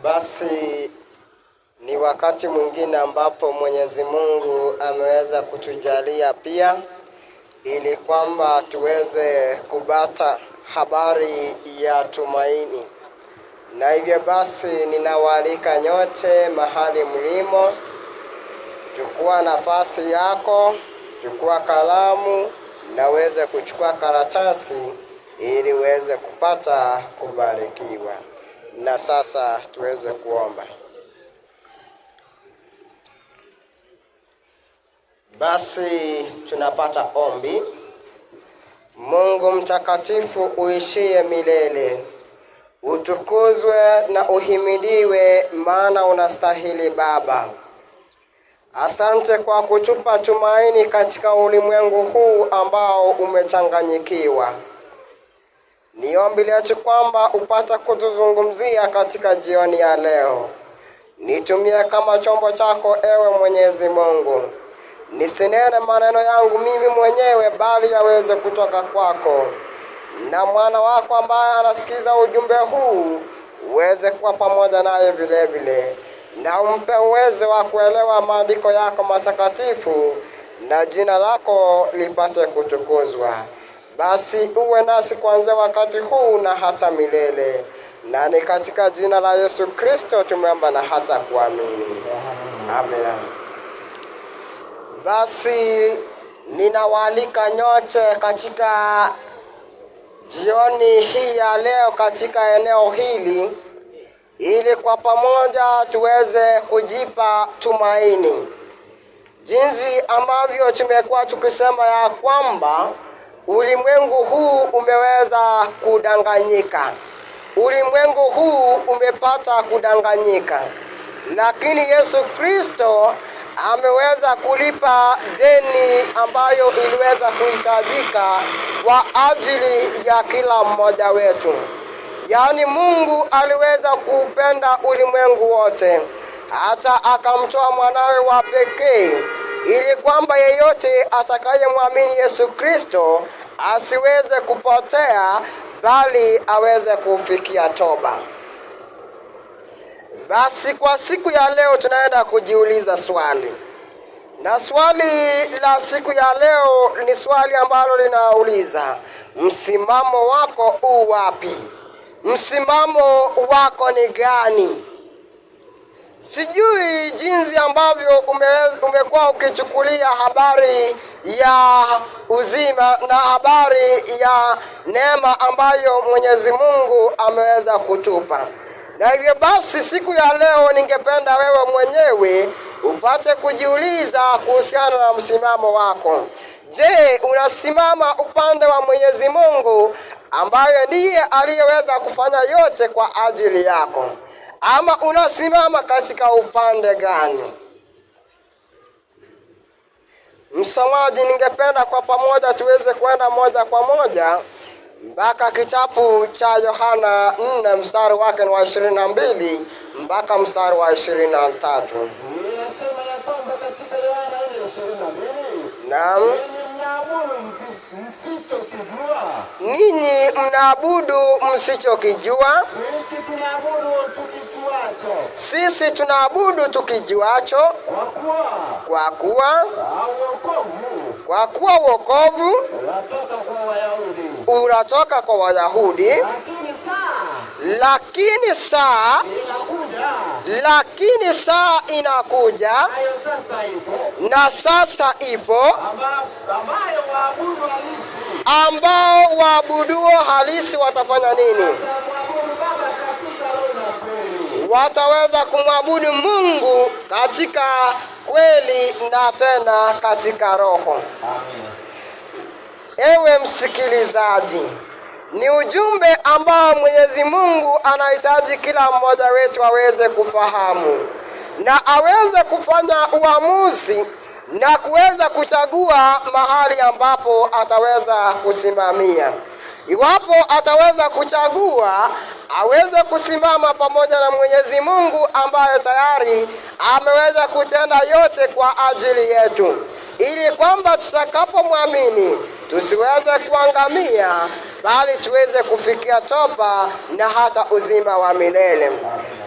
Basi ni wakati mwingine ambapo Mwenyezi Mungu ameweza kutujalia pia ili kwamba tuweze kupata habari ya tumaini. Na hivyo basi ninawaalika nyote mahali mlimo, chukua nafasi yako, chukua kalamu na uweze kuchukua karatasi ili uweze kupata kubarikiwa. Na sasa tuweze kuomba. Basi tunapata ombi. Mungu mtakatifu uishie milele, utukuzwe na uhimidiwe, maana unastahili Baba. Asante kwa kutupa tumaini katika ulimwengu huu ambao umechanganyikiwa. Ni ombi letu kwamba upata kutuzungumzia katika jioni ya leo. Nitumie kama chombo chako ewe Mwenyezi Mungu. Nisinene maneno yangu mimi mwenyewe, bali yaweze kutoka kwako. Na mwana wako ambaye anasikiza ujumbe huu uweze kuwa pamoja naye vile vile. Na umpe uwezo wa kuelewa maandiko yako matakatifu, na jina lako lipate kutukuzwa. Basi uwe nasi kuanzia wakati huu na hata milele. Na ni katika jina la Yesu Kristo tumeomba na hata kuamini. Amen. Basi ninawaalika nyote katika jioni hii ya leo katika eneo hili ili kwa pamoja tuweze kujipa tumaini. Jinsi ambavyo tumekuwa tukisema ya kwamba ulimwengu huu umeweza kudanganyika. Ulimwengu huu umepata kudanganyika. Lakini Yesu Kristo ameweza kulipa deni ambayo iliweza kuhitajika kwa ajili ya kila mmoja wetu. Yaani Mungu aliweza kuupenda ulimwengu wote, hata akamtoa mwanawe wa pekee, ili kwamba yeyote atakayemwamini Yesu Kristo asiweze kupotea, bali aweze kufikia toba. Basi kwa siku ya leo tunaenda kujiuliza swali. Na swali la siku ya leo ni swali ambalo linauliza, msimamo wako u wapi? Msimamo wako ni gani? Sijui jinsi ambavyo umekuwa ukichukulia habari ya uzima na habari ya neema ambayo Mwenyezi Mungu ameweza kutupa. Na hivyo basi siku ya leo ningependa wewe mwenyewe upate kujiuliza kuhusiana na msimamo wako. Je, unasimama upande wa Mwenyezi Mungu ambaye ndiye aliyeweza kufanya yote kwa ajili yako? Ama unasimama katika upande gani? Msomaji, ningependa kwa pamoja tuweze kwenda moja kwa moja mpaka kitabu cha Yohana 4 mstari wake wa 22 mpaka mstari wa 23. Ninasema ya kwamba katika Yohana 4:22, naam, ninyi mnaabudu msichokijua. Sisi tunaabudu tukijuacho, kwa kuwa wokovu unatoka kwa Wayahudi. Lakini saa inakuja na sasa ipo ambao waabuduo halisi watafanya nini? Wataweza kumwabudu Mungu katika kweli na tena katika roho. Ewe msikilizaji, ni ujumbe ambao Mwenyezi Mungu anahitaji kila mmoja wetu aweze kufahamu na aweze kufanya uamuzi na kuweza kuchagua mahali ambapo ataweza kusimamia. Iwapo ataweza kuchagua aweze kusimama pamoja na Mwenyezi Mungu ambaye tayari ameweza kutenda yote kwa ajili yetu, ili kwamba tutakapomwamini tusiweze kuangamia, bali tuweze kufikia toba na hata uzima wa milele.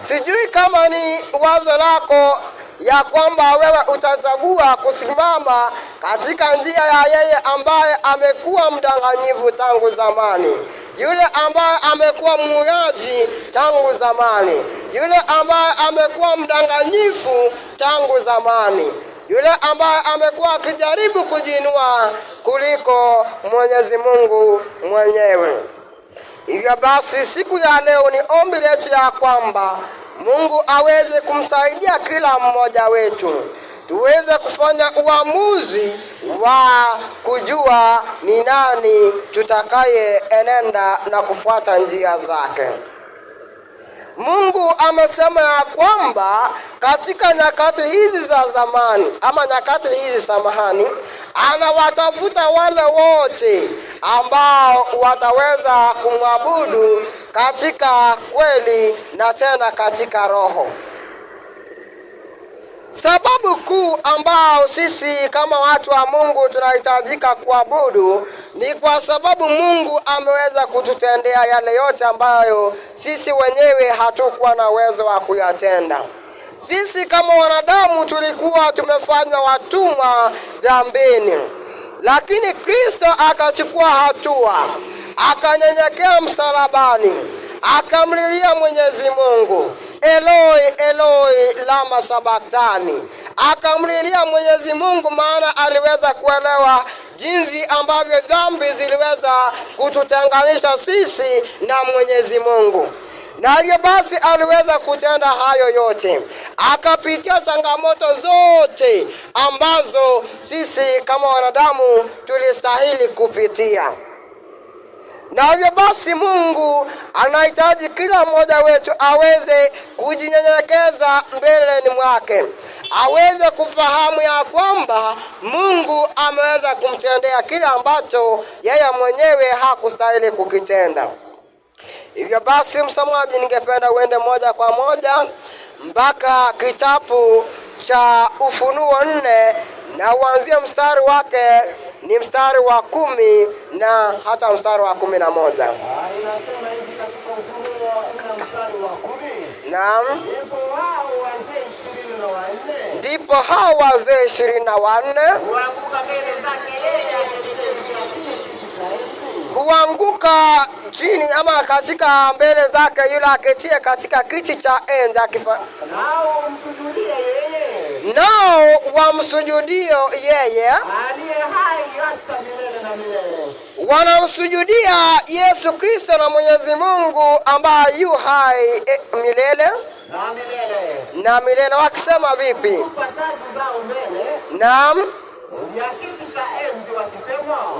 Sijui kama ni wazo lako ya kwamba wewe utachagua kusimama katika njia ya yeye ambaye amekuwa mdanganyifu tangu zamani, yule ambaye amekuwa muuaji tangu zamani, yule ambaye amekuwa mdanganyifu tangu zamani, yule ambaye amekuwa akijaribu kujinua kuliko Mwenyezi Mungu mwenyewe. Hivyo basi, siku ya leo ni ombi letu ya kwamba Mungu aweze kumsaidia kila mmoja wetu, tuweze kufanya uamuzi wa kujua ni nani tutakaye enenda na kufuata njia zake. Mungu amesema ya kwamba katika nyakati hizi za zamani, ama nyakati hizi samahani, anawatafuta wale wote ambao wataweza kumwabudu katika kweli na tena katika roho. Sababu kuu ambao sisi kama watu wa Mungu tunahitajika kuabudu ni kwa sababu Mungu ameweza kututendea yale yote ambayo sisi wenyewe hatukuwa na uwezo wa kuyatenda. Sisi kama wanadamu tulikuwa tumefanywa watumwa dhambini, lakini Kristo akachukua hatua, akanyenyekea msalabani, akamlilia Mwenyezi Mungu, Eloi Eloi lama sabaktani. Akamlilia Mwenyezi Mungu, maana aliweza kuelewa jinsi ambavyo dhambi ziliweza kututenganisha sisi na Mwenyezi Mungu. Na hivyo basi aliweza kutenda hayo yote, akapitia changamoto zote ambazo sisi kama wanadamu tulistahili kupitia. Na hivyo basi Mungu anahitaji kila mmoja wetu aweze kujinyenyekeza mbeleni mwake, aweze kufahamu ya kwamba Mungu ameweza kumtendea kila ambacho yeye mwenyewe hakustahili kukitenda. Hivyo basi, msomaji, ningependa uende moja kwa moja mpaka kitabu cha Ufunuo 4 na uanzie mstari wake ni mstari wa 10 na hata mstari wa 11. Inasema hivi katika Ufunuo 4 mstari wa 10. Naam. Ndipo hao wazee 24 huanguka chini ama katika mbele zake yule aketie katika kiti cha enzi nao wamsujudio yeye aliye hai hata milele na milele. Wanamsujudia Yesu Kristo na Mwenyezi Mungu ambaye yu hai milele na milele. Wakisema vipi? Naam.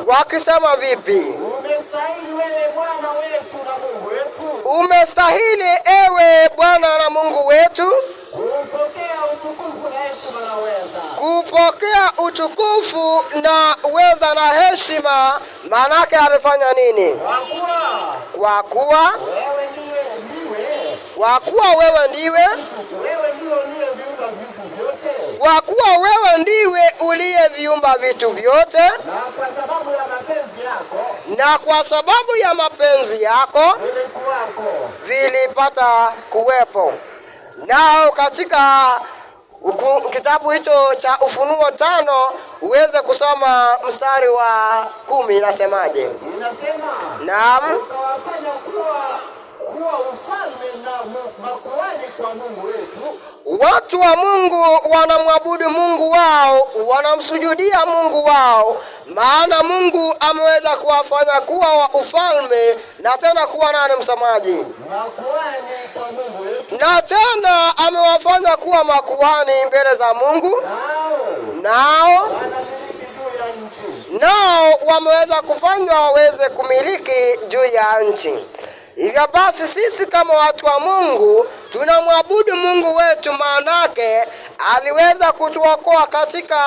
Wakisema vipi? Umestahili wewe Bwana wetu na Mungu wetu. Umestahili ewe Bwana na Mungu wetu kupokea utukufu na heshima na uweza. Kupokea utukufu na uweza na heshima. Manake alifanya nini? Kwa kuwa wewe ndiwe. Kwa kuwa wewe ndiwe. Wewe ndio uliyeviumba vitu vyote. Kwa kuwa wewe ndiwe uliyeviumba vitu vyote. Na kwa sababu ya mapenzi yako vilipata kuwepo. Nao katika kitabu hicho cha Ufunuo 5 uweze kusoma mstari wa 10 inasemaje? Inasema, naam, ukawafanya kuwa ufalme na makuhani kwa Mungu wetu. Watu wa Mungu wanamwabudu Mungu wao, wanamsujudia Mungu wao, maana Mungu ameweza kuwafanya kuwa wa ufalme na tena kuwa nani msamaji? Makuhani kwa Mungu wetu. Na tena amewafanya kuwa makuhani mbele za Mungu. Nao wameweza kufanywa waweze kumiliki juu ya nchi. Hivyo basi sisi kama watu wa Mungu tunamwabudu Mungu wetu, maanake aliweza kutuokoa katika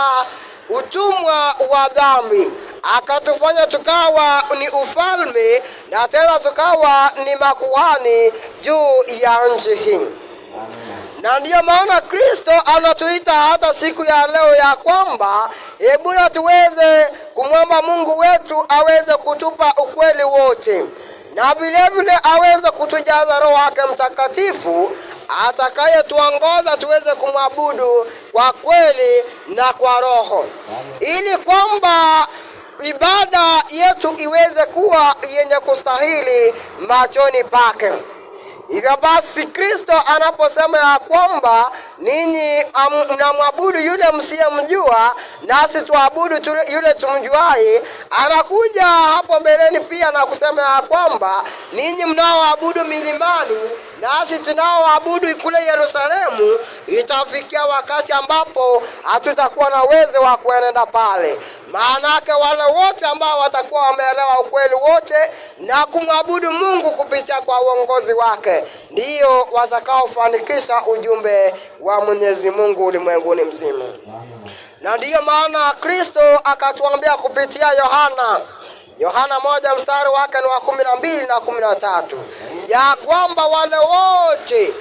utumwa wa dhambi, akatufanya tukawa ni ufalme na tena tukawa ni makuhani juu ya nchi hii. Na ndiyo maana Kristo anatuita hata siku ya leo ya kwamba hebu na tuweze kumwomba Mungu wetu aweze kutupa ukweli wote, na vile vile aweze kutujaza Roho wake Mtakatifu atakayetuongoza tuweze kumwabudu kwa kweli na kwa roho, ili kwamba ibada yetu iweze kuwa yenye kustahili machoni pake. Hivyo basi Kristo anaposema ya kwamba ninyi mnamwabudu yule msiyemjua, nasi tuabudu yule tumjuaye, anakuja hapo mbeleni pia na kusema ya kwamba ninyi mnaoabudu milimani, nasi tunaoabudu kule Yerusalemu, itafikia wakati ambapo hatutakuwa na uwezo wa kuenda pale. Maanake wale wote ambao watakuwa wameelewa ukweli wote na kumwabudu Mungu kupitia kwa uongozi wake, ndiyo watakaofanikisha ujumbe wa Mwenyezi Mungu ulimwenguni mzima. Na ndiyo maana Kristo akatuambia kupitia Yohana 1 mstari wake ni wa 12 na 13 ya kwamba wale wote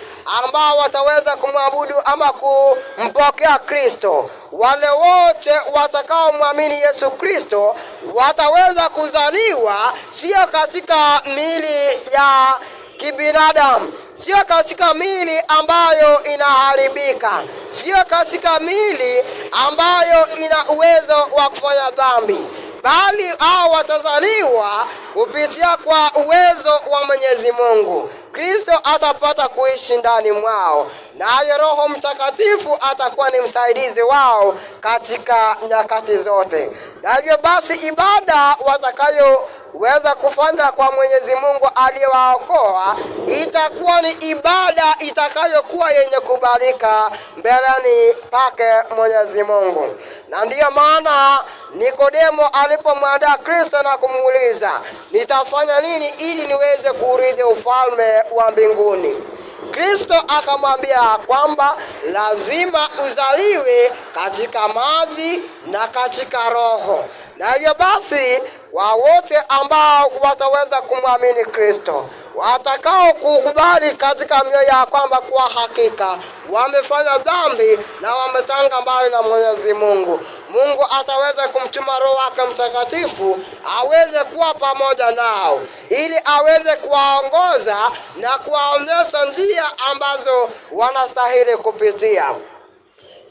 ambao wataweza kumwabudu ama kumpokea Kristo, wale wote watakao muamini Yesu Kristo wataweza kuzaliwa sio katika miili ya kibinadamu, sio katika miili ambayo inaharibika, sio katika miili ambayo ina uwezo wa kufanya dhambi, bali hao watazaliwa kupitia kwa uwezo wa Mwenyezi Mungu. Kristo atapata kuishi ndani mwao, naye Roho Mtakatifu atakuwa ni msaidizi wao katika nyakati zote. Na hivyo basi ibada watakayoweza kufanya kwa Mwenyezi Mungu aliyewaokoa itakuwa ni ibada itakayokuwa yenye kubalika mbeleni pake Mwenyezi Mungu. Na ndiyo maana Nikodemo alipomwandaa Kristo na kumuuliza, nitafanya nini ili niweze kuurithi ufalme wa mbinguni? Kristo akamwambia kwamba lazima uzaliwe katika maji na katika Roho. Na hivyo basi wote ambao wataweza kumwamini Kristo, watakao kukubali katika mioyo ya kwamba kwa hakika wamefanya dhambi na wametanga mbali na Mwenyezi Mungu, Mungu ataweza kumtuma Roho wake Mtakatifu aweze kuwa pamoja nao, ili aweze kuwaongoza na kuwaonyesha njia ambazo wanastahili kupitia.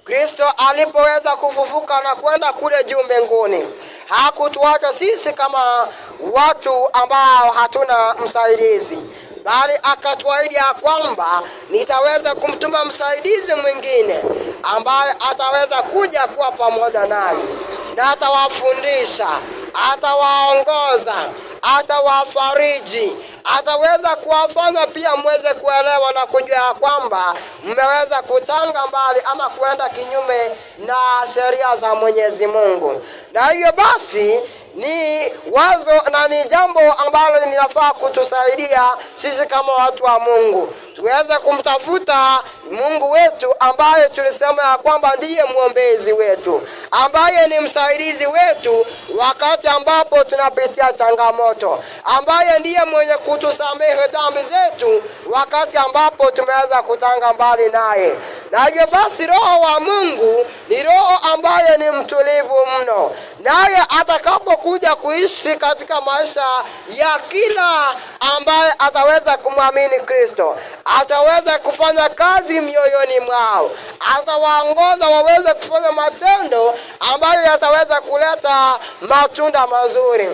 Kristo alipoweza kufufuka na kwenda kule juu mbinguni, hakutuacha sisi kama watu ambao hatuna msaidizi, bali akatuahidi ya kwamba nitaweza kumtuma msaidizi mwingine ambaye ataweza kuja kuwa pamoja nani, na atawafundisha, atawaongoza, atawafariji, ataweza kuwafanya pia mweze kuelewa na kujua ya kwamba mmeweza kutanga mbali ama kuenda kinyume na sheria za Mwenyezi Mungu. Na hivyo basi ni wazo na ni jambo ambalo linafaa kutusaidia sisi kama watu wa Mungu tuweze kumtafuta Mungu wetu ambaye tulisema ya kwamba ndiye mwombezi wetu, ambaye ni msaidizi wetu wakati ambapo tunapitia changamoto, ambaye ndiye mwenye kutusamehe dhambi zetu wakati ambapo tumeweza kutanga mbali naye. Na hivyo basi Roho wa Mungu ni Roho ambaye ni mtulivu mno, naye atakapokuja kuishi katika maisha ya kila ambaye ataweza kumwamini Kristo, ataweza kufanya kazi mioyoni mwao, atawaongoza waweze kufanya matendo ambayo yataweza kuleta matunda mazuri.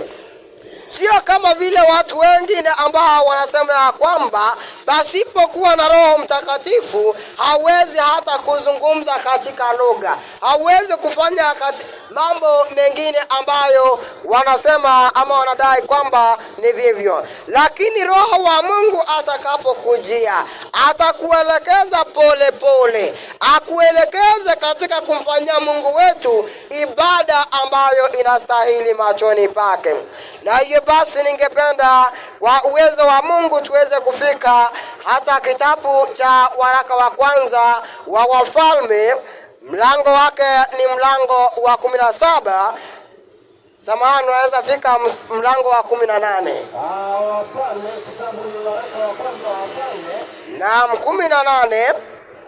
Sio kama vile watu wengine ambao wanasema ya kwamba pasipokuwa na Roho Mtakatifu hawezi hata kuzungumza katika lugha, hawezi kufanya mambo mengine ambayo wanasema ama wanadai kwamba ni vivyo. Lakini Roho wa Mungu atakapokujia, atakuelekeza pole pole, akuelekeze katika kumfanyia Mungu wetu ibada ambayo inastahili machoni pake. Na hiyo basi ningependa kwa uwezo wa Mungu tuweze kufika hata kitabu cha waraka wa kwanza wa Wafalme, mlango wake ni mlango wa 17. Samahani, unaweza fika mlango wa 18. Wafalme, kitabu ni waraka wa kwanza wa Wafalme Naam, 18.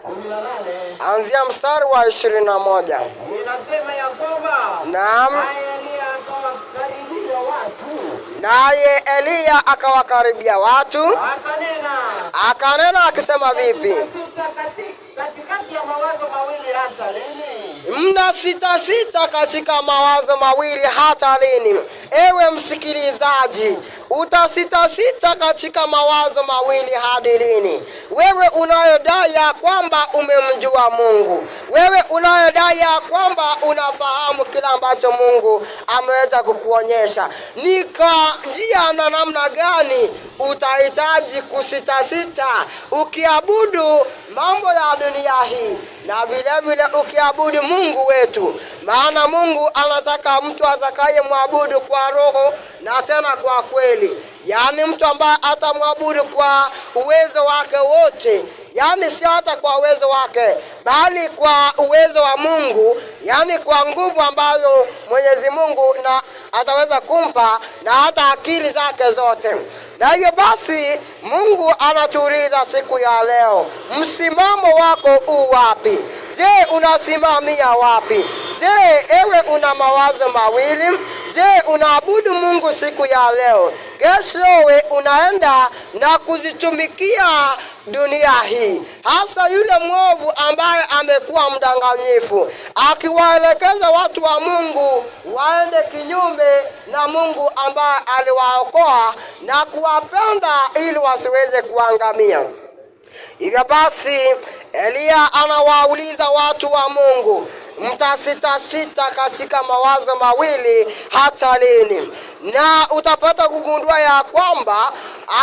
18. Anzia mstari wa 21. Inasema ya kwamba Naam. naye Elia akawakaribia watu. Naye Elia akawakaribia watu. Akanena akisema vipi? Katikati ya mawazo mawili hata lini? Mna sita katika mawazo mawili hata lini? Ewe msikilizaji, utasita katika mawazo mawili hadi lini? Wewe unayodai ya kwamba umemjua Mungu, wewe unayodai ya kwamba unafahamu kila ambacho Mungu ameweza kukuonyesha, ni kwa njia na namna gani utahitaji kusita ukiabudu mambo ya dunia hii na vile ukiabudu Mungu wetu? Maana Mungu anataka mtu atakaye mwabudu kwa roho na tena kwa kweli, yaani mtu ambaye atamwabudu kwa uwezo wake wote, yaani si hata kwa uwezo wake bali kwa uwezo wa Mungu, yaani kwa nguvu ambayo Mwenyezi Mungu na ataweza kumpa na hata akili zake zote. Na hivyo basi Mungu anatuuliza siku ya leo, msimamo wako u wapi? Je, unasimamia wapi? Je, ewe una mawazo mawili? Je, unaabudu Mungu siku ya leo? Kesho we unaenda na kuzitumikia dunia hii, hasa yule mwovu ambaye amekuwa mdanganyifu, akiwaelekeza watu wa Mungu waende kinyume na Mungu ambaye aliwaokoa na kuwapenda ili wasiweze kuangamia. Hivyo basi Elia anawauliza watu wa Mungu, mtasita katika mawazo mawili hata lini? Na utapata kugundua ya kwamba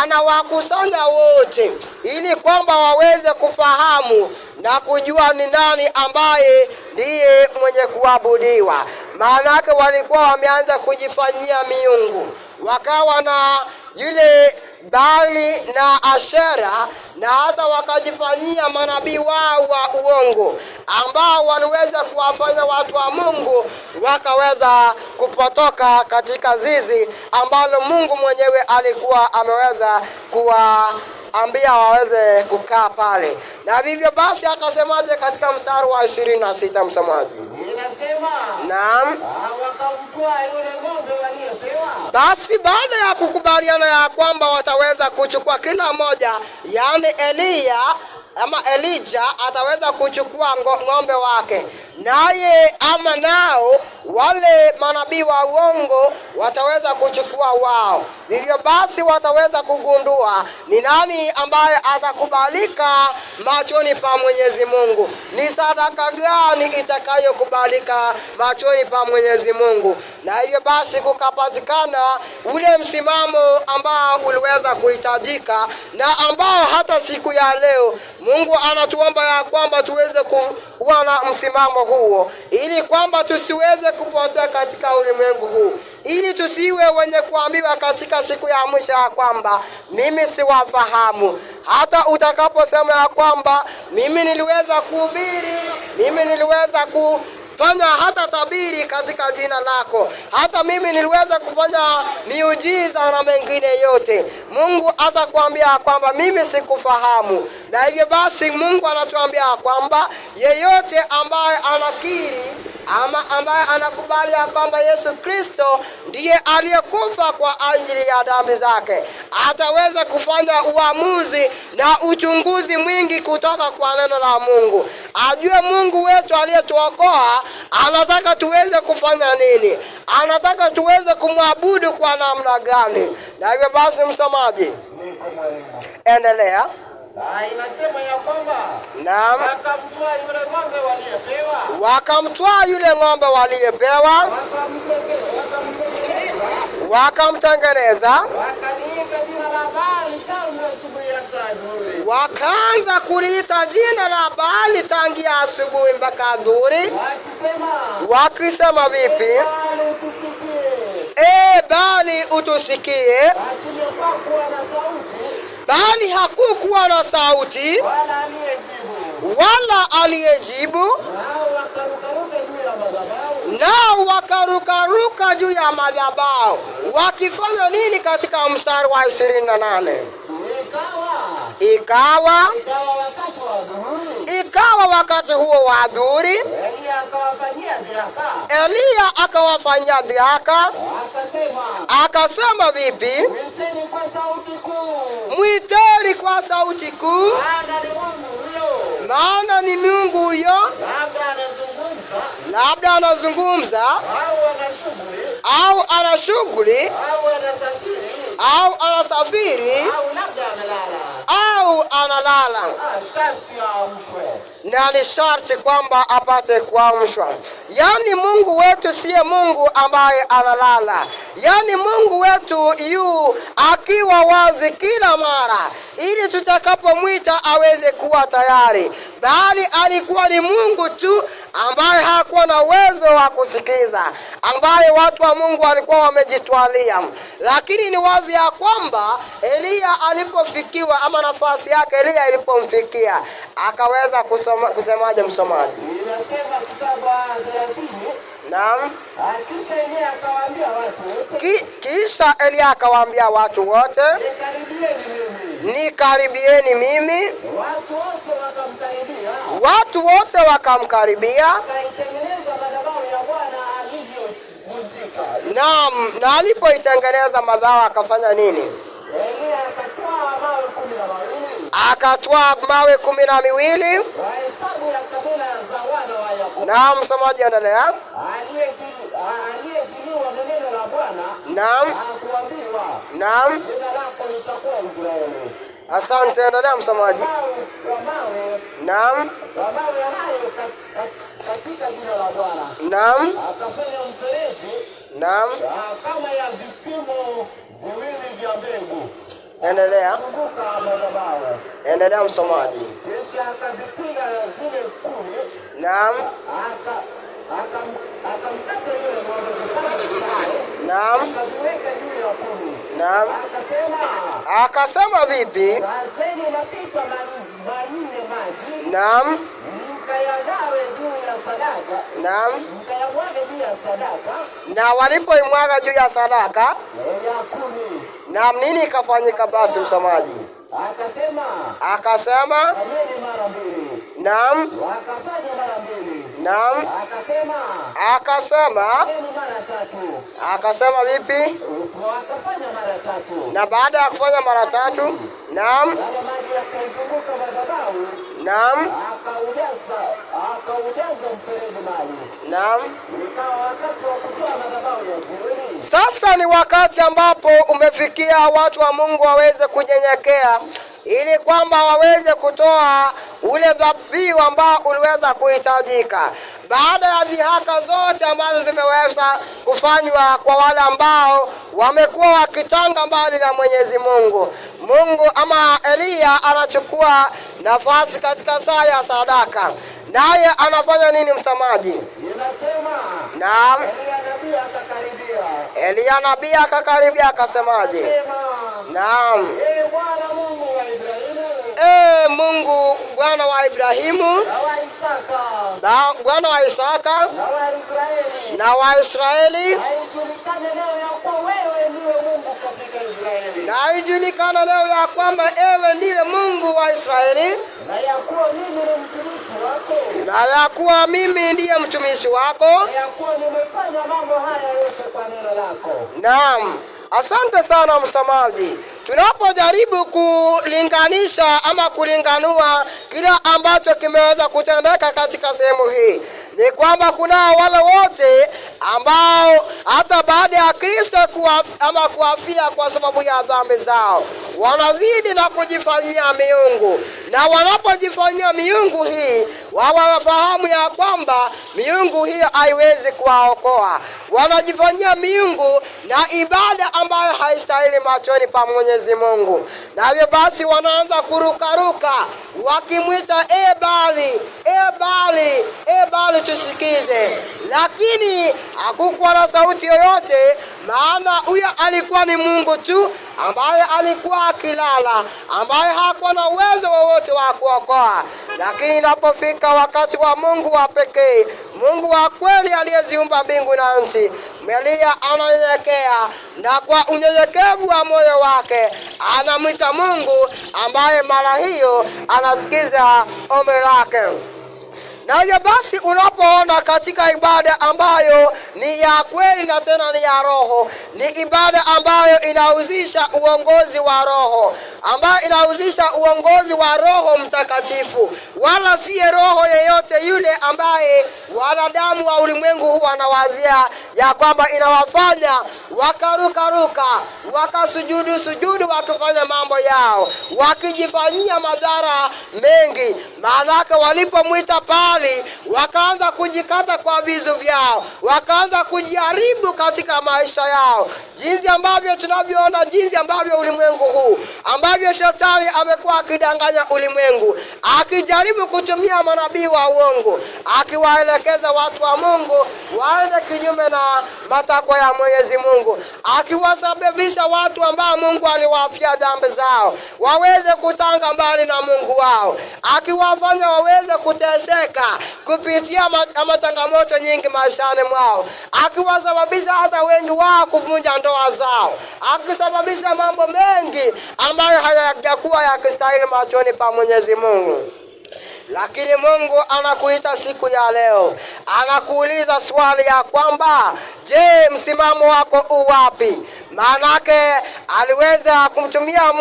anawakusanya wote ili kwamba waweze kufahamu na kujua ni nani ambaye ndiye mwenye kuabudiwa. Maana yake walikuwa wameanza kujifanyia miungu, wakawa na yule Baali na Ashera, na hata wakajifanyia manabii wao wa uongo ambao waliweza kuwafanya watu wa Mungu wakaweza kupotoka katika zizi ambalo Mungu mwenyewe alikuwa ameweza kuwaambia waweze kukaa pale. Na vivyo basi akasemaje katika mstari wa 26, msomaji? Inasema, naam, wakamtoa yule ng'ombe waliopewa. Basi baada ya kukubaliana ya kwamba wataweza kuchukua kila moja, yaani Elia ama Elijah ataweza kuchukua ng'ombe wake, naye ama nao wale manabii wa uongo wataweza kuchukua wao. Hivyo basi wataweza kugundua ni nani ambaye atakubalika machoni pa Mwenyezi Mungu, ni sadaka gani itakayokubalika machoni pa Mwenyezi Mungu. Na hivyo basi kukapatikana ule msimamo ambao uliweza kuhitajika na ambao hata siku ya leo Mungu anatuomba ya kwamba tuweze kuwa na msimamo huo, ili kwamba tusiweze kupotea katika ulimwengu huu, ili tusiwe wenye kuambiwa katika siku ya mwisho ya kwamba mimi siwafahamu. Hata utakaposema ya kwamba mimi niliweza kuhubiri, mimi niliweza kufanya hata tabiri katika jina lako, hata mimi niliweza kufanya miujiza na mengine yote, Mungu atakwambia kwamba mimi sikufahamu. Na hivyo basi Mungu anatuambia kwamba yeyote ambaye anakiri ama ambaye anakubali ya kwamba Yesu Kristo ndiye aliyekufa kwa ajili ya dhambi zake, ataweza kufanya uamuzi na uchunguzi mwingi kutoka kwa neno la Mungu, ajue Mungu wetu aliyetuokoa anataka tuweze kufanya nini, anataka tuweze kumwabudu kwa namna gani. Na hivyo basi msomaji, endelea. Inasema ya kwamba naam, wakamtoa yule ng'ombe waliopewa. Wakamtoa yule ng'ombe waliopewa, wakamtengeneza, wakaliita jina la Baali tangu asubuhi hata adhuhuri. Wakaanza kuliita jina la Baali tangia asubuhi mpaka adhuhuri, wakisema vipi? Baali utusikie. Baali utusikie. Bali hakukuwa na sauti wala aliyejibu, nao wakarukaruka juu ya madhabahu. Wakifanya nini katika mstari wa 28? ikawa wakati huo wa adhuhuri, Eliya akawafanyia dhihaka, akasema vipi? Mwiteni kwa sauti kuu, maana ni Mungu huyo, labda anazungumza au ana shughuli au anasafiri au analala, na ni sharti kwamba apate kuamshwa. Yani Mungu wetu siye Mungu ambaye analala. Yani Mungu wetu yu akiwa wazi kila mara, ili tutakapomwita aweze kuwa tayari. Bali alikuwa ni Mungu tu ambaye hakuwa na uwezo wa kusikiza, ambaye watu wa Mungu walikuwa wamejitwalia. Lakini ni wazi ya kwamba Eliya alipofikiwa, ama nafasi yake Eliya ilipomfikia, akaweza kusemaje msomaji? Inasema kitabu Naam. Kisha Eliya akawaambia watu wote, nikaribieni mimi. Watu wote wakamkaribia. Naam, na alipoitengeneza madhabahu akafanya nini? Akatwaa mawe 12. Naam, msomaji endelea. Naam. Naam. Asante, endelea msomaji. Naam. Naam. Naam. Kama ya vipimo viwili vya mbegu. Endelea. Endelea msomaji. Kisha akazipiga zile 10. Naam. Akamkata yule mwana. Naam. Akaziweka juu ya 10. Naam. Akasema vipi? Wazeni mapipa manne maji. Naam. Mkayagawe juu ya sadaka. Naam. Mkayamwaga juu ya sadaka. Na walipoimwaga juu ya sadaka ya 10. naam, nini ikafanyika basi msomaji? Akasema mara 2. Naam. Wakafanya mara 2. Naam. Akasema mara 3. Akasema vipi? Wakafanya mara 3. Na baada ya kufanya mara 3, naam, maji yakazunguka madhabahu. Naam. Akaujaza mfereji maji. Naam. Ikawa wakati wa kutoa madhabahu ya jioni. Sasa ni wakati ambapo umefikia watu wa Mungu waweze kunyenyekea, ili kwamba waweze kutoa ule dhabihu ambao uliweza kuhitajika. Baada ya dhihaka zote ambazo zimeweza kufanywa kwa wale ambao wamekuwa wakitanga mbali na Mwenyezi Mungu. Mungu ama Eliya anachukua nafasi katika saa ya sadaka. Naye anafanya nini msamaji? Inasema naam, Eliya nabii akakaribia akasemaje? Naam. Bwana Mungu wa Ibrahimu. Mungu Bwana wa Ibrahimu, na Bwana wa Isaka, na wa Israeli. Na ijulikane leo ya kwamba ewe ndiye Mungu wa Israeli, na ya kuwa mimi ni mtumishi wako, na ya kuwa mimi ndiye mtumishi wako, na ya kuwa nimefanya mambo haya yote kwa neno lako. Naam. Asante sana msamaji. Tunapojaribu kulinganisha ama kulinganua kila ambacho kimeweza kutendeka katika sehemu hii, ni kwamba kuna wale wote ambao hata baada ya Kristo kuafia kwa sababu ya dhambi zao, wanazidi na kujifanyia miungu. Na wanapojifanyia miungu hii, wao wanafahamu ya kwamba miungu hiyo haiwezi kuwaokoa. Wanajifanyia miungu na ibada ambayo haistahili machoni pa Mwenyezi Mungu. Na hivyo basi wanaanza kurukaruka wakimwita Bali, Bali, Bali tusikize. Lakini hakukuwa na sauti yoyote, maana huyo alikuwa ni Mungu tu ambaye alikuwa akilala, ambaye hakuwa na uwezo wowote wa kuokoa. Lakini inapofika wakati wa Mungu wa pekee, Mungu wa kweli aliyeziumba mbingu na nchi, Elia ananyenyekea, na kwa unyenyekevu wa moyo wake anamwita Mungu ambaye mara hiyo anasikiza ombi lake. Na hiyo basi, unapoona katika ibada ambayo ni ya kweli na tena ni ya roho, ni ibada ambayo inahusisha uongozi wa roho, ambayo inahusisha uongozi wa Roho Mtakatifu, wala si roho yeyote yule ambaye wanadamu wa ulimwengu huu wanawazia ya kwamba inawafanya wakarukaruka, wakasujudu, wakifanya mambo yao, wakijifanyia madhara mengi. Maanake walipomwita pali, wakaanza kujikata kwa vizu vyao, wakaanza kujaribu katika maisha yao, jinsi ambavyo tunavyoona, jinsi ambavyo ulimwengu huu, ambavyo shetani amekuwa akidanganya ulimwengu, akijaribu kutumia manabii wa uongo, akiwaelekeza watu wa Mungu waende kinyume na matakwa ya Mwenyezi Mungu, akiwasababisha watu ambao Mungu aliwafia dhambi zao waweze kutanga mbali na Mungu wao, akiwafanya waweze kuteseka kupitia changamoto nyingi maishani mwao, akiwasababisha hata wengi wao kuvunja ndoa zao, akisababisha mambo mengi ambayo hayajakuwa yakistahili machoni pa Mwenyezi Mungu. Lakini Mungu anakuita siku ya leo, anakuuliza swali ya kwamba, je, msimamo wako uwapi? Maanake aliweza kumtumia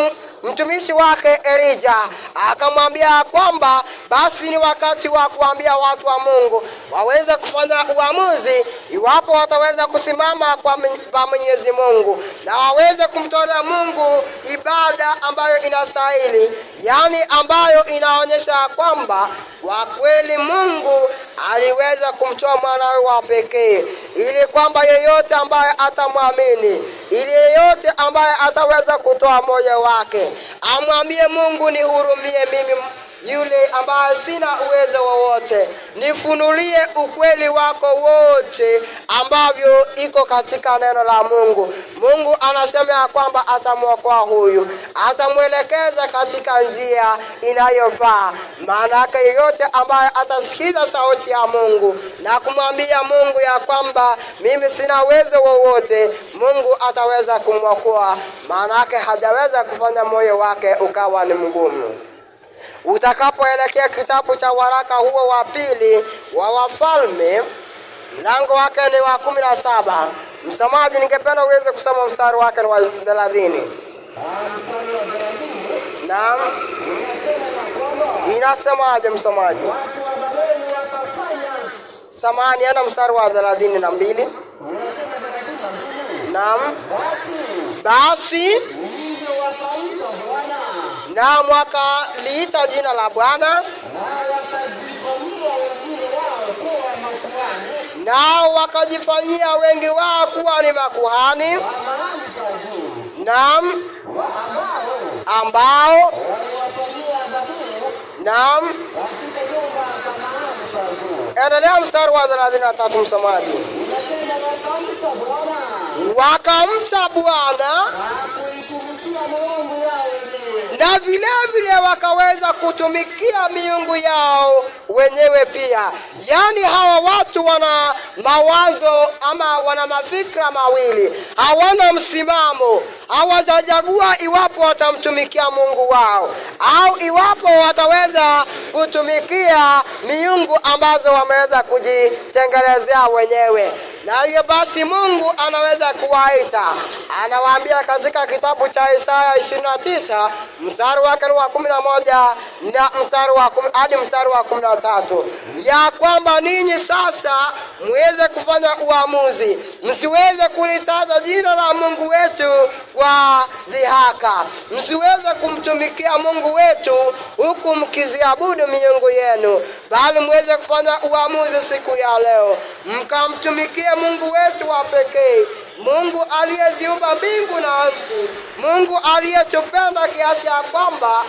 mtumishi wake Elijah, akamwambia kwamba basi ni wakati wa kuambia watu wa Mungu waweze kufanya uamuzi iwapo wataweza kusimama kwa Mwenyezi Mungu na waweze kumtolea Mungu ibada ambayo inastahili, yani ambayo inaonyesha kwamba kwa kweli Mungu aliweza kumtoa mwanawe wa pekee, ili kwamba yeyote ambaye atamwamini, ili yeyote ambaye ataweza kutoa moyo wake amwambie Mungu, nihurumie mimi yule ambaye sina uwezo wowote, nifunulie ukweli wako wote ambavyo iko katika neno la Mungu. Mungu anasema ya kwamba atamwokoa huyu, atamwelekeza katika njia inayofaa. Maana yeyote ambaye atasikiza sauti ya Mungu na kumwambia Mungu ya kwamba mimi sina uwezo wowote, Mungu ataweza kumwokoa, maana hajaweza kufanya moyo wake ukawa ni mgumu. Utakapoelekea kitabu cha waraka huo wa pili wa Wafalme, mlango wake ni wa 17. Msomaji, ningependa uweze kusoma mstari wake wa 30. Naam. Inasemaje msomaji? Samahani, ana mstari wa 32. Naam. Basi na wakaliita jina la Bwana, nao wakajifanyia wengi wao kuwa ni makuhani, naam, ambao naam. Endelea mstari wa 33 msomaji. Wakamcha Bwana na vile vile wakaweza kutumikia miungu yao wenyewe pia. Yani hawa watu wana mawazo ama wana mafikra mawili, hawana msimamo, hawajachagua iwapo watamtumikia Mungu wao au iwapo wataweza kutumikia miungu ambazo wameweza kujitengenezea wenyewe. Na hiyo basi Mungu anaweza kuwaita, anawaambia katika kitabu cha Isaya 29 mstari wake wa 11 na mstari wa 10 hadi mstari wa 13 ya kwamba ninyi sasa muweze kufanya uamuzi, msiweze kulitaja jina la Mungu wetu kwa dhihaka, msiweze kumtumikia Mungu wetu huku mkiziabudu miungu yenu, bali muweze kufanya uamuzi siku ya leo mkamtumikie Mungu wetu wa pekee, Mungu aliyeziumba mbingu na nchi, Mungu aliyetupenda kiasi ya kwamba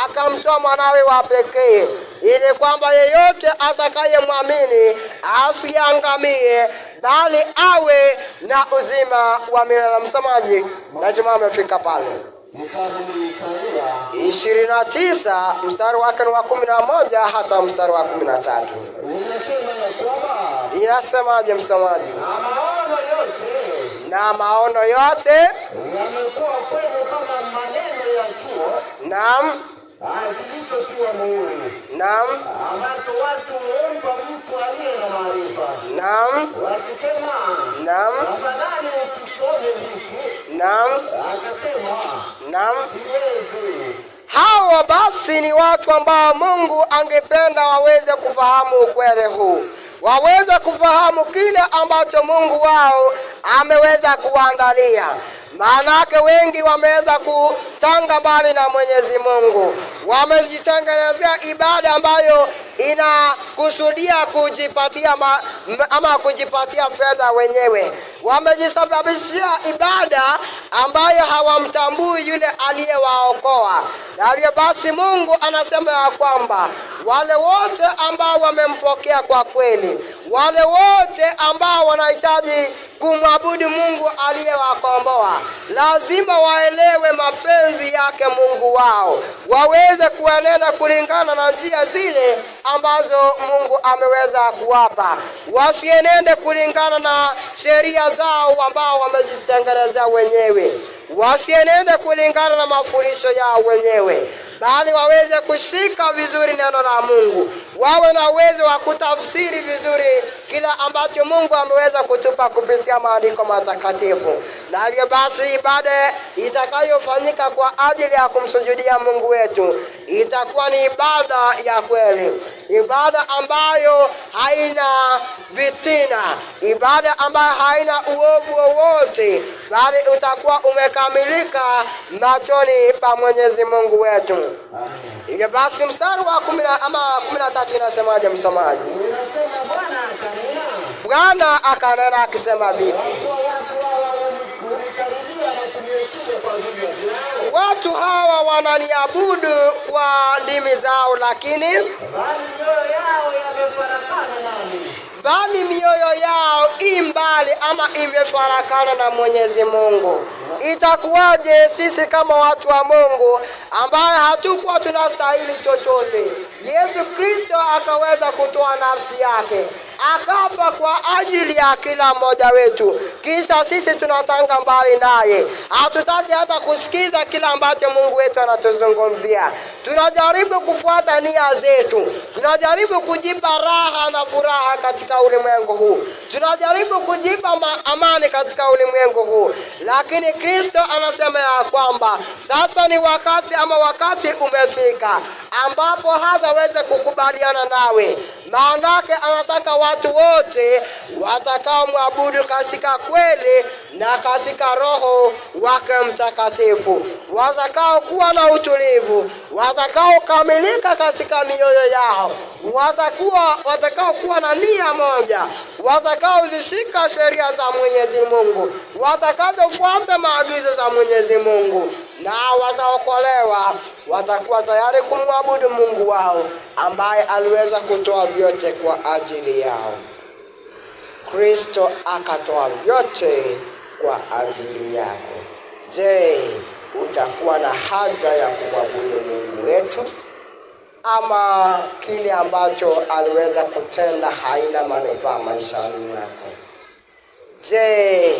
akamtoa mwanawe wa pekee, ili kwamba yeyote atakayemwamini asiangamie bali awe na uzima wa milele. Msamaji, na Juma amefika pale 29 mstari wake wa 11 hata mstari wa 13. Inasemaje msamaji? na maono yote yamekuwa kwenu kama maneno ya chuo naam kilichotiwa muhuri, naam ambacho watu huomba mtu aliye na maarifa, naam wakisema, naam tafadhali ukisome hiki. naam Akasema, naam. siwezi. Hawa basi ni watu ambao Mungu angependa waweze kufahamu ukweli huu, waweze kufahamu kile ambacho Mungu wao ameweza kuandalia. Maanake wengi wameweza kutanga mbali na Mwenyezi Mungu, wamejitengenezea ibada ambayo inakusudia kujipatia ama kujipatia fedha wenyewe. Wamejisababishia ibada ambayo hawamtambui yule aliyewaokoa. Na hivyo basi Mungu anasema ya kwamba wale wote ambao wamempokea kwa kweli, wale wote ambao wanahitaji kumwabudu Mungu aliyewakomboa, lazima waelewe mapenzi yake Mungu wao, waweze kuenenda kulingana na njia zile ambazo Mungu ameweza kuwapa. Wasienende kulingana na sheria zao ambao wamejitengenezea wenyewe, wasienende kulingana na mafundisho yao wenyewe, bali waweze kushika vizuri neno la Mungu, wawe na uwezo wa kutafsiri vizuri kila ambacho Mungu ameweza kutupa kupitia maandiko matakatifu. Na hivyo basi ibada itakayofanyika kwa ajili ya kumsujudia Mungu wetu itakuwa ni ibada ya kweli, ibada ambayo haina vitina, ibada ambayo haina uovu wowote, bali utakuwa umekamilika machoni pa Mwenyezi Mungu wetu. Hivyo basi mstari wa 13 inasemaje msomaji? Bwana akanena akisema vipi? Watu hawa wananiabudu kwa ndimi zao, lakini bali mioyo yao imbali ama imefarakana na Mwenyezi Mungu. Itakuwaje sisi kama watu wa Mungu ambaye hatukuwa tunastahili chochote? Yesu Kristo akaweza kutoa nafsi yake, akafa kwa ajili ya kila mmoja wetu, kisha sisi tunatanga mbali naye. Hatutaki hata kusikiza kila ambacho Mungu wetu anatuzungumzia. Tunajaribu kufuata nia zetu, tunajaribu kujipa raha na furaha katika ulimwengu huu, tunajaribu kujipa amani katika ulimwengu huu, lakini Kristo anasema ya kwamba sasa ni wakati ama wakati umefika ambapo hataweza kukubaliana nawe. Maanake anataka watu wote watakao mwabudu katika kweli na katika Roho wake Mtakatifu, watakao kuwa na utulivu, watakao kamilika katika mioyo yao, watakao kuwa na nia moja, watakao zishika sheria za Mwenyezi Mungu, watakaofuata maagizo za Mwenyezi Mungu, na wataokolewa, watakuwa tayari kumwabudu Mungu wao ambaye aliweza kutoa vyote kwa ajili yao. Kristo akatoa vyote kwa ajili yako. Je, utakuwa na haja ya kumwabudu Mungu wetu, ama kile ambacho aliweza kutenda haina manufaa maishani mwako? Je,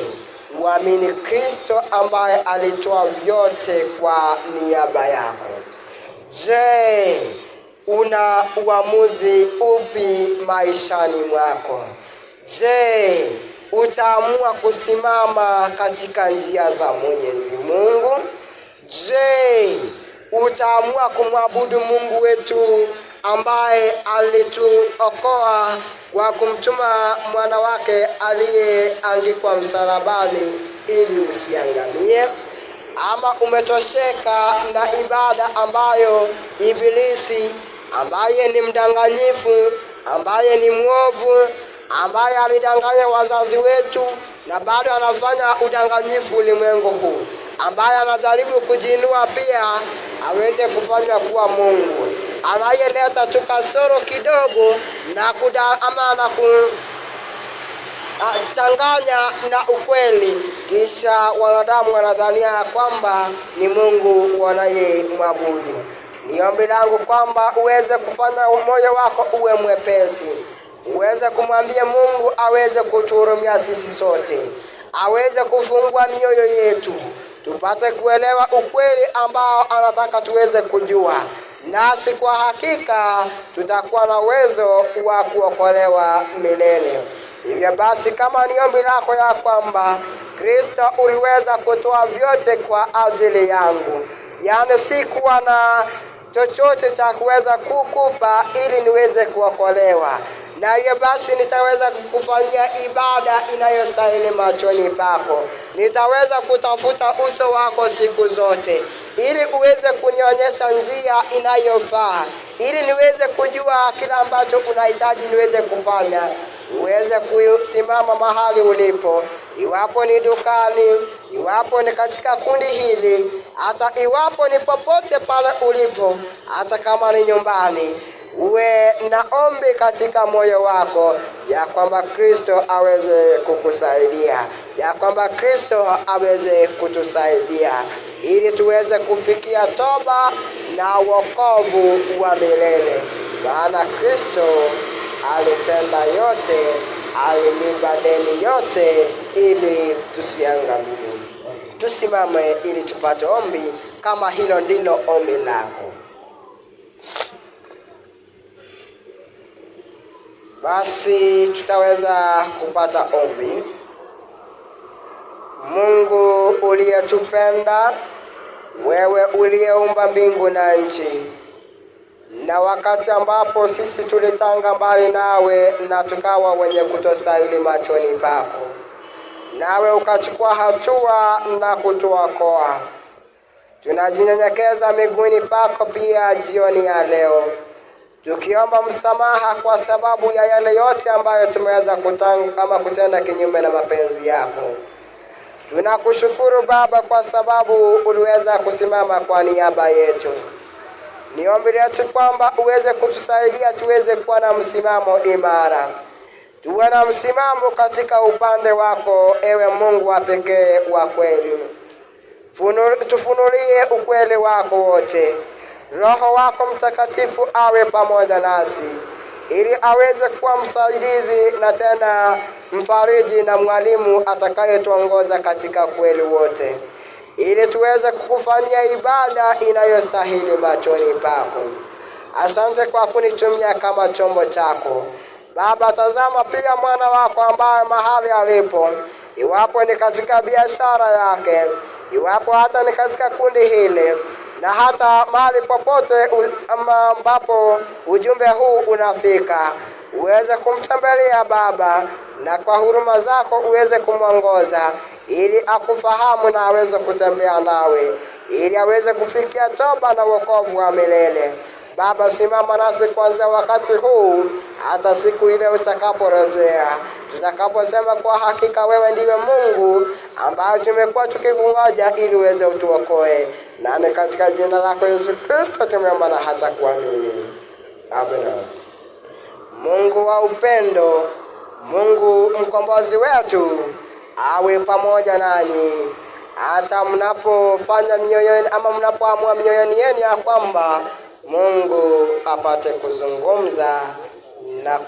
uamini Kristo ambaye alitoa vyote kwa niaba yako? Je, una uamuzi upi maishani mwako? Je, utaamua kusimama katika njia za Mwenyezi Mungu? Je, utaamua kumwabudu Mungu wetu ambaye alituokoa kwa kumtuma mwana wake aliyeangikwa msalabani ili usiangamie? Ama umetosheka na ibada ambayo Ibilisi, ambaye ni mdanganyifu, ambaye ni mwovu, ambaye alidanganya wazazi wetu na bado anafanya udanganyifu ulimwengu huu, ambaye anajaribu kujiinua pia aweze kufanywa kuwa Mungu, anayeleta tu kasoro kidogo na kuchanganya na ukweli, kisha wanadamu wanadhania kwamba ni Mungu wanayemwabudu. Ni ombi langu kwamba uweze kufanya moyo wako uwe mwepesi, uweze kumwambia Mungu aweze kutuhurumia sisi sote, aweze kufungua mioyo yetu, tupate kuelewa ukweli ambao anataka tuweze kujua, nasi kwa hakika tutakuwa na uwezo wa kuokolewa milele. Hivyo basi, kama ni ombi lako ya kwamba Kristo uliweza kutoa vyote kwa ajili yangu, yaani sikuwa na chochote cha kuweza kukupa ili niweze kuokolewa, na hiyo basi nitaweza kukufanyia ibada inayostahili machoni pako. Nitaweza kutafuta uso wako siku zote ili uweze kunionyesha njia inayofaa, ili niweze kujua kila ambacho unahitaji niweze kufanya. Uweze kusimama mahali ulipo, iwapo ni dukani, iwapo ni katika kundi hili, hata iwapo ni popote pale ulipo, hata kama ni nyumbani, uwe na ombi katika moyo wako ya kwamba Kristo aweze kukusaidia, ya kwamba Kristo aweze kutusaidia ili tuweze kufikia toba na wokovu wa milele. Maana Kristo alitenda yote, alilipa deni yote ili tusiangamie. Tusimame ili tupate ombi kama hilo ndilo ombi lako. Basi tutaweza kupata ombi. Mungu uliyetupenda, wewe uliyeumba mbingu na nchi, na wakati ambapo sisi tulitanga mbali nawe na tukawa wenye kutostahili machoni pako, nawe ukachukua hatua na kutuokoa, tunajinyenyekeza miguuni pako pia jioni ya leo, tukiomba msamaha kwa sababu ya yale yote ambayo tumeweza kutenda kinyume na mapenzi yako. Tunakushukuru Baba kwa sababu uliweza kusimama kwa niaba yetu. Ni ombi letu kwamba uweze kutusaidia tuweze kuwa na msimamo imara, tuwe na msimamo katika upande wako, ewe Mungu wa pekee wa kweli. Tufunulie ukweli wako wote. Roho wako Mtakatifu awe pamoja nasi, ili aweze kuwa msaidizi na tena mfariji na mwalimu atakayetuongoza katika kweli wote, ili tuweze kukufanyia ibada inayostahili machoni pako. Asante kwa kunitumia kama chombo chako. Baba, tazama pia mwana wako ambaye mahali alipo, iwapo ni katika biashara yake, iwapo hata ni katika kundi hili, na hata mahali popote ambapo ujumbe huu unafika, uweze kumtembelea Baba, na kwa huruma zako uweze kumwongoza ili akufahamu na aweze kutembea nawe, ili aweze kufikia toba na wokovu wa milele. Baba, simama nasi kuanzia wakati huu hata siku ile utakaporejea, tutakaposema kwa hakika wewe ndiwe Mungu ambaye tumekuwa tukikungoja ili uweze utuokoe. Na katika jina lako Yesu Kristo tumeomba na hata kuamini. Amen. Mungu wa upendo, Mungu mkombozi wetu, awe pamoja nanyi hata mnapofanya mioyoni ama mnapoamua mioyoni yenu ya kwamba Mungu apate kuzungumza na